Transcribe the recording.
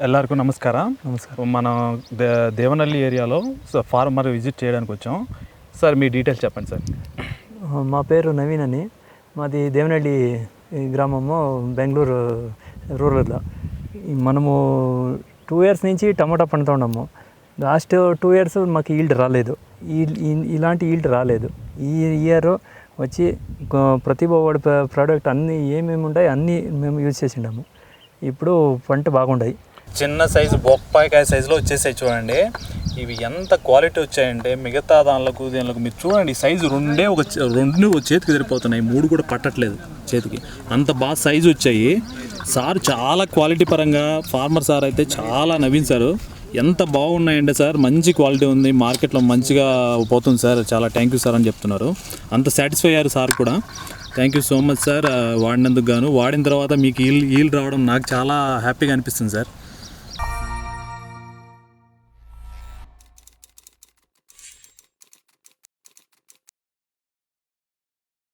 ಎಲ್ಲರಿಗೂ ನಮಸ್ಕಾರ. మనం దేవనల్లి ఏరియాలో ఫార్మర్ విజిట్ చేయడానికి వచ్చాం. సార్ మీ డీటెయిల్స్ చెప్పండి సార్. మా పేరు నవీన్ అని, మాది దేవనల్లి గ్రామము, బెంగళూరు రూరల్లో. మనము 2 years నుంచి టమాటా పండుతూ ఉన్నాము. లాస్ట్ 2 years మాకు ఈల్డ్ రాలేదు, ఇలాంటి ఈల్డ్ రాలేదు. ఈ ఇయర్ వచ్చి ప్రతిభ ప్రోడక్ట్ అన్నీ ఏమేమి ఉంటాయి అన్నీ మేము యూజ్ చేసిండాము. ఇప్పుడు పంట బాగుంటాయి. చిన్న సైజు బొప్పాయికాయ సైజులో వచ్చేసాయి చూడండి. ఇవి ఎంత క్వాలిటీ వచ్చాయంటే మిగతా దానిలకు మీరు చూడండి, సైజు రెండు చేతికి సరిపోతున్నాయి, 3 కూడా పట్టట్లేదు చేతికి, అంత బాగా సైజు వచ్చాయి. సార్ చాలా క్వాలిటీ పరంగా ఫార్మర్ సార్ అయితే చాలా నవ్వించారు. ఎంత బాగున్నాయంటే సార్, మంచి క్వాలిటీ ఉంది, మార్కెట్లో మంచిగా పోతుంది సార్, చాలా థ్యాంక్ యూ సార్ అని చెప్తున్నారు. అంత సాటిస్ఫై అయ్యారు సార్ కూడా. Thank you so much sir వాడినందుకు గాను. వాడిన తర్వాత మీకు ఈల్డ్ రావడం నాకు చాలా హ్యాపీగా అనిపిస్తుంది సార్.